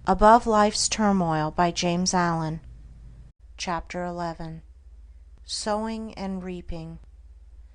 Above Life's Turmoil by James Allen. Chapter 11. Sowing and Reaping.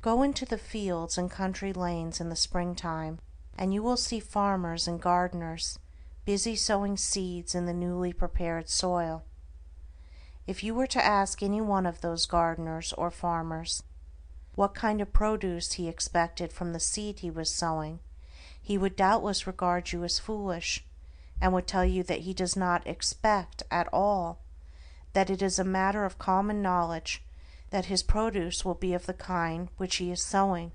Go into the fields and country lanes in the springtime, and you will see farmers and gardeners busy sowing seeds in the newly prepared soil. If you were to ask any one of those gardeners or farmers what kind of produce he expected from the seed he was sowing, he would doubtless regard you as foolish, and would tell you that he does not expect at all, that it is a matter of common knowledge that his produce will be of the kind which he is sowing,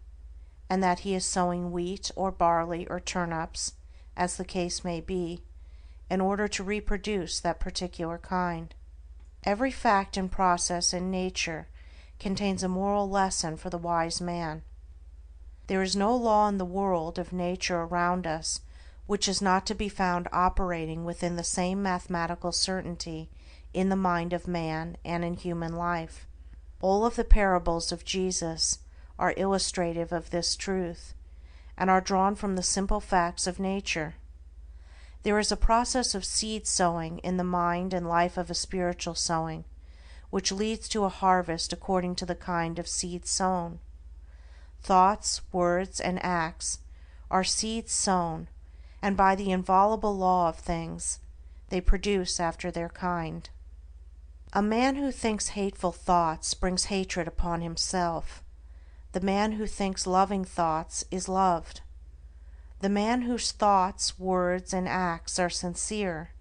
and that he is sowing wheat or barley or turnips, as the case may be, in order to reproduce that particular kind. Every fact and process in nature contains a moral lesson for the wise man. There is no law in the world of nature around us which is not to be found operating within the same mathematical certainty in the mind of man and in human life. All of the parables of Jesus are illustrative of this truth, and are drawn from the simple facts of nature. There is a process of seed sowing in the mind and life of a spiritual sowing, which leads to a harvest according to the kind of seed sown. Thoughts, words, and acts are seeds sown, and by the inviolable law of things, they produce after their kind. A man who thinks hateful thoughts brings hatred upon himself. The man who thinks loving thoughts is loved. The man whose thoughts, words, and acts are sincere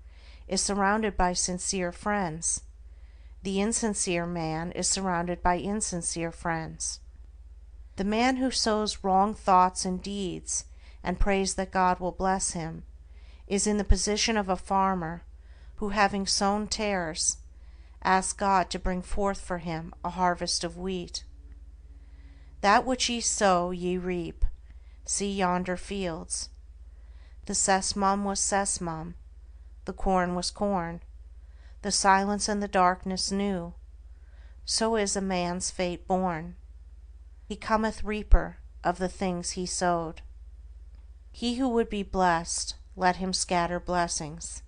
is surrounded by sincere friends. The insincere man is surrounded by insincere friends. The man who sows wrong thoughts and deeds and prays that God will bless him, is in the position of a farmer who, having sown tares, asks God to bring forth for him a harvest of wheat. That which ye sow ye reap. See yonder fields. The sesamum was sesamum, the corn was corn, the silence and the darkness knew. So is a man's fate born. He cometh reaper of the things he sowed. He who would be blessed, let him scatter blessings.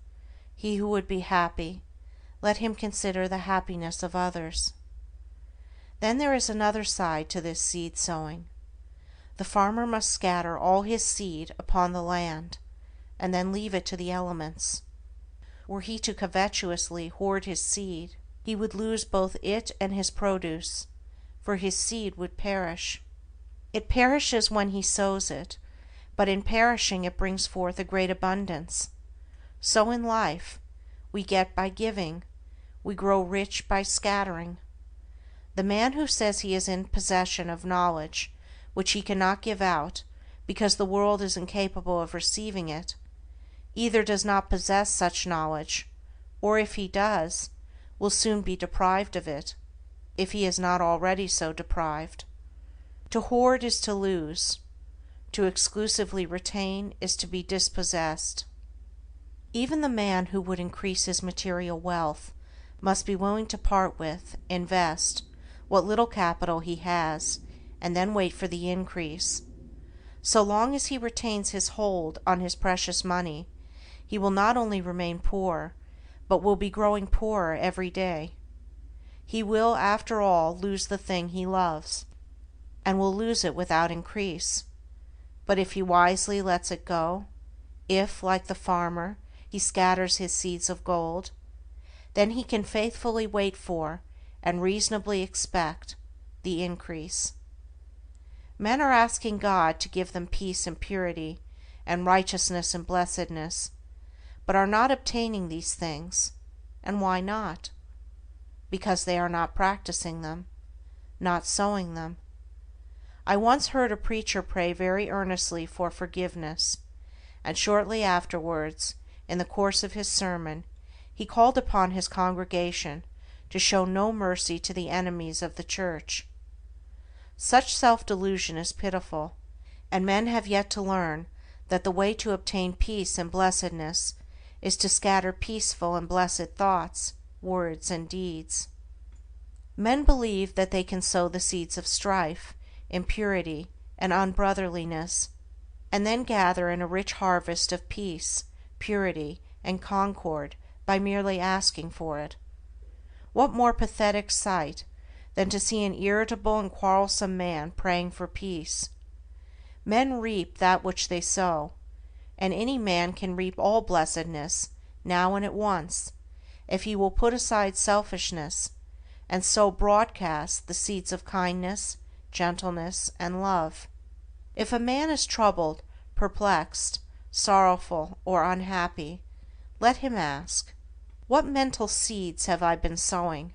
He who would be happy, let him consider the happiness of others. Then there is another side to this seed sowing. The farmer must scatter all his seed upon the land, and then leave it to the elements. Were he to covetously hoard his seed, he would lose both it and his produce, for his seed would perish. It perishes when he sows it, but in perishing it brings forth a great abundance. So in life, we get by giving, we grow rich by scattering. The man who says he is in possession of knowledge which he cannot give out because the world is incapable of receiving it, either does not possess such knowledge, or if he does, will soon be deprived of it, if he is not already so deprived. To hoard is to lose. To exclusively retain is to be dispossessed. Even the man who would increase his material wealth must be willing to part with, invest, what little capital he has, and then wait for the increase. So long as he retains his hold on his precious money, he will not only remain poor, but will be growing poorer every day. He will, after all, lose the thing he loves, and will lose it without increase. But if he wisely lets it go, if, like the farmer, he scatters his seeds of gold, then he can faithfully wait for, and reasonably expect, the increase. Men are asking God to give them peace and purity, and righteousness and blessedness, but are not obtaining these things. And why not? Because they are not practicing them, not sowing them. I once heard a preacher pray very earnestly for forgiveness, and shortly afterwards, in the course of his sermon, he called upon his congregation to show no mercy to the enemies of the church. Such self-delusion is pitiful, and men have yet to learn that the way to obtain peace and blessedness is to scatter peaceful and blessed thoughts, words, and deeds. Men believe that they can sow the seeds of strife, impurity, and unbrotherliness, and then gather in a rich harvest of peace, purity, and concord by merely asking for it. What more pathetic sight than to see an irritable and quarrelsome man praying for peace? Men reap that which they sow, and any man can reap all blessedness now and at once, if he will put aside selfishness, and sow broadcast the seeds of kindness, gentleness, and love. If a man is troubled, perplexed, sorrowful, or unhappy, let him ask, what mental seeds have I been sowing?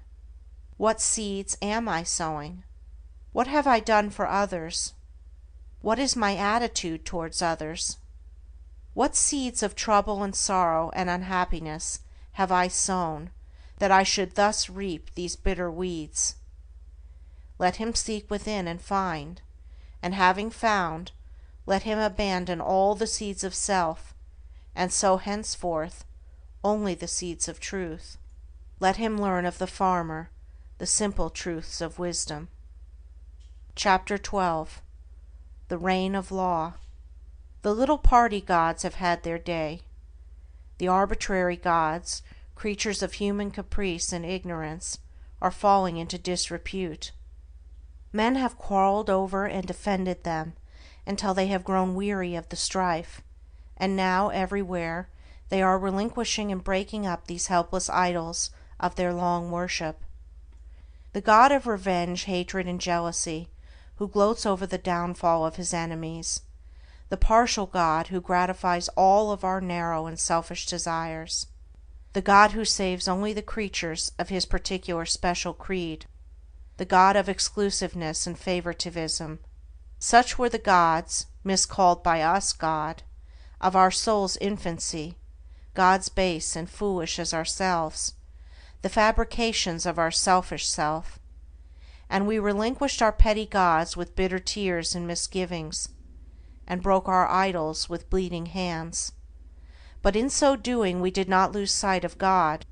What seeds am I sowing? What have I done for others? What is my attitude towards others? What seeds of trouble and sorrow and unhappiness have I sown, that I should thus reap these bitter weeds? Let him seek within and find, and having found, let him abandon all the seeds of self, and sow henceforth only the seeds of truth. Let him learn of the farmer the simple truths of wisdom. Chapter 12. The Reign of Law. The little party gods have had their day. The arbitrary gods, creatures of human caprice and ignorance, are falling into disrepute. Men have quarreled over and defended them until they have grown weary of the strife, and now everywhere they are relinquishing and breaking up these helpless idols of their long worship. The god of revenge, hatred, and jealousy, who gloats over the downfall of his enemies, the partial god who gratifies all of our narrow and selfish desires, the god who saves only the creatures of his particular special creed, the god of exclusiveness and favoritism. Such were the gods, miscalled by us God, of our soul's infancy, gods base and foolish as ourselves, the fabrications of our selfish self, and we relinquished our petty gods with bitter tears and misgivings, and broke our idols with bleeding hands. But in so doing we did not lose sight of God,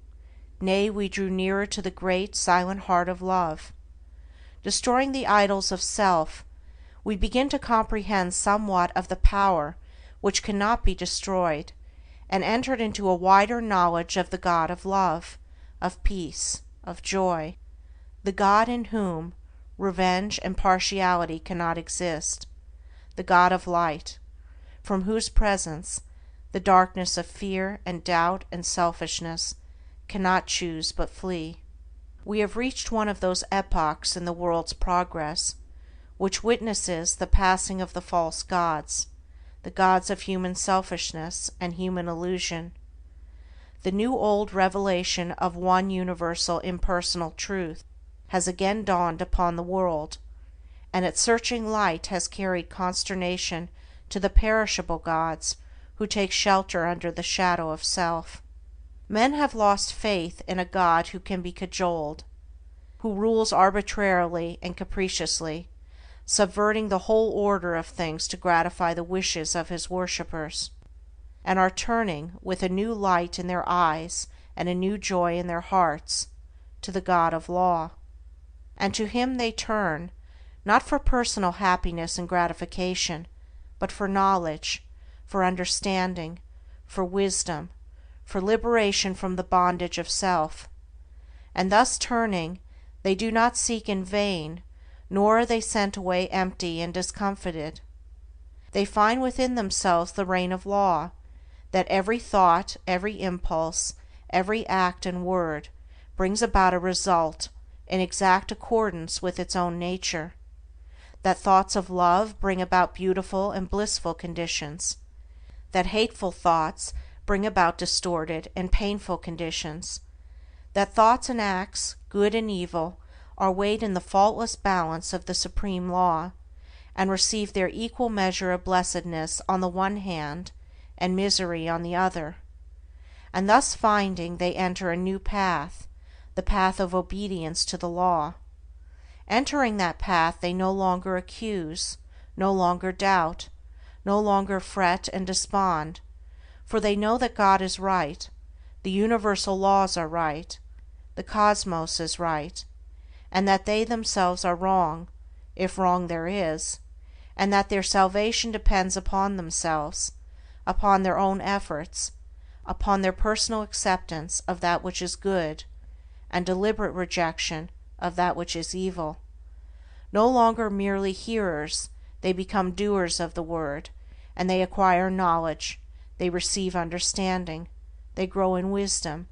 nay, we drew nearer to the great silent heart of love. Destroying the idols of self, we begin to comprehend somewhat of the power which cannot be destroyed, and entered into a wider knowledge of the God of love, of peace, of joy, the God in whom revenge and partiality cannot exist, the God of light, from whose presence the darkness of fear and doubt and selfishness cannot choose but flee. We have reached one of those epochs in the world's progress which witnesses the passing of the false gods, the gods of human selfishness and human illusion. The new old revelation of one universal impersonal truth has again dawned upon the world, and its searching light has carried consternation to the perishable gods who take shelter under the shadow of self. Men have lost faith in a God who can be cajoled, who rules arbitrarily and capriciously, subverting the whole order of things to gratify the wishes of his worshippers, and are turning, with a new light in their eyes and a new joy in their hearts, to the God of law. And to him they turn, not for personal happiness and gratification, but for knowledge, for understanding, for wisdom, for liberation from the bondage of self. And thus turning, they do not seek in vain, nor are they sent away empty and discomfited. They find within themselves the reign of law, that every thought, every impulse, every act and word brings about a result in exact accordance with its own nature, that thoughts of love bring about beautiful and blissful conditions, that hateful thoughts bring about distorted and painful conditions, that thoughts and acts, good and evil, are weighed in the faultless balance of the supreme law, and receive their equal measure of blessedness on the one hand and misery on the other. And thus finding, they enter a new path, the path of obedience to the law. Entering that path, they no longer accuse, no longer doubt, no longer fret and despond, for they know that God is right, the universal laws are right, the cosmos is right, and that they themselves are wrong, if wrong there is, and that their salvation depends upon themselves, upon their own efforts, upon their personal acceptance of that which is good, and deliberate rejection of that which is evil. No longer merely hearers, they become doers of the word, and they acquire knowledge, they receive understanding, they grow in wisdom,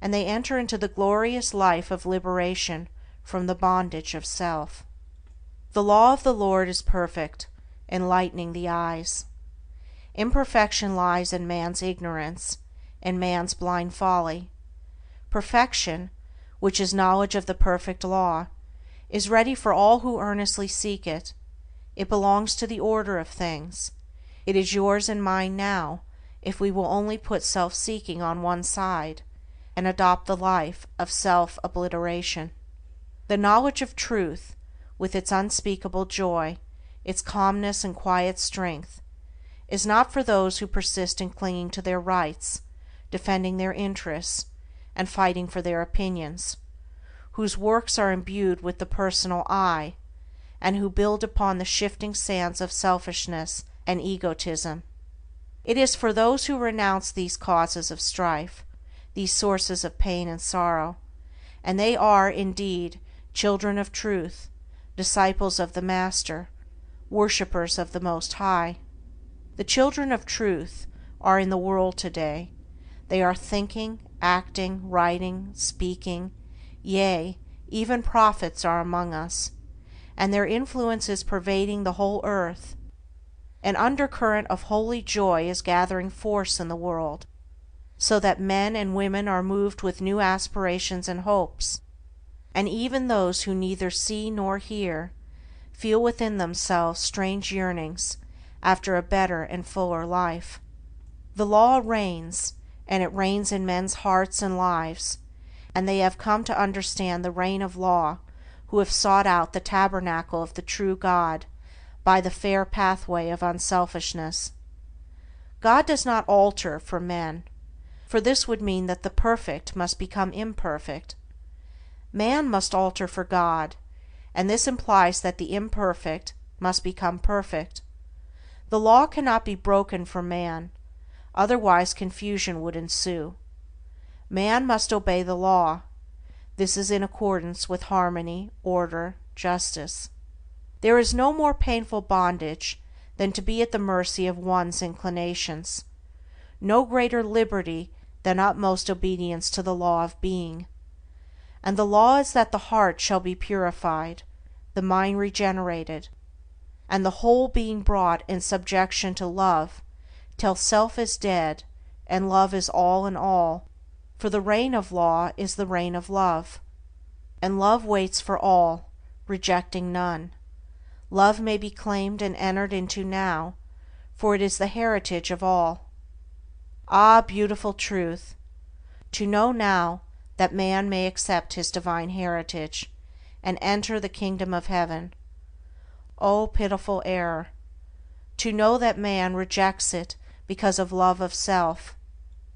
and they enter into the glorious life of liberation from the bondage of self. The law of the Lord is perfect, enlightening the eyes. Imperfection lies in man's ignorance, in man's blind folly. Perfection, which is knowledge of the perfect law, is ready for all who earnestly seek it. It belongs to the order of things. It is yours and mine now, if we will only put self-seeking on one side, and adopt the life of self-obliteration. The knowledge of truth, with its unspeakable joy, its calmness and quiet strength, is not for those who persist in clinging to their rights, defending their interests, and fighting for their opinions, whose works are imbued with the personal I, and who build upon the shifting sands of selfishness and egotism. It is for those who renounce these causes of strife, these sources of pain and sorrow, and they are, indeed, children of truth, disciples of the Master, worshippers of the Most High. The children of truth are in the world today. They are thinking, acting, writing, speaking, yea, even prophets are among us, and their influence is pervading the whole earth. An undercurrent of holy joy is gathering force in the world, so that men and women are moved with new aspirations and hopes, and even those who neither see nor hear feel within themselves strange yearnings after a better and fuller life. The law reigns, and it reigns in men's hearts and lives, and they have come to understand the reign of law who have sought out the tabernacle of the true God by the fair pathway of unselfishness. God does not alter for men, for this would mean that the perfect must become imperfect. Man must alter for God, and this implies that the imperfect must become perfect. The law cannot be broken for man, otherwise confusion would ensue. Man must obey the law. This is in accordance with harmony, order, justice. There is no more painful bondage than to be at the mercy of one's inclinations, no greater liberty than utmost obedience to the law of being. And the law is that the heart shall be purified, the mind regenerated, and the whole being brought in subjection to love, till self is dead, and love is all in all, for the reign of law is the reign of love. And love waits for all, rejecting none. Love may be claimed and entered into now, for it is the heritage of all. Ah, beautiful truth! To know now that man may accept his divine heritage, and enter the kingdom of heaven. Oh, pitiful error! To know that man rejects it because of love of self.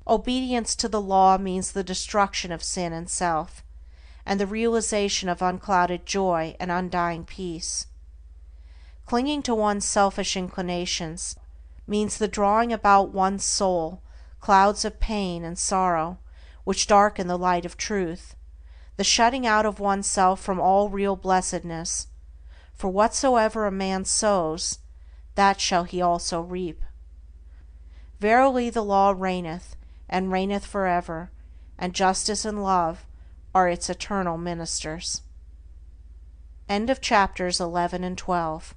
Obedience to the law means the destruction of sin and self, and the realization of unclouded joy and undying peace. Clinging to one's selfish inclinations means the drawing about one's soul clouds of pain and sorrow which darken the light of truth, the shutting out of oneself from all real blessedness, for whatsoever a man sows, that shall he also reap. Verily the law reigneth, and reigneth forever, and justice and love are its eternal ministers. End of chapters 11 and 12.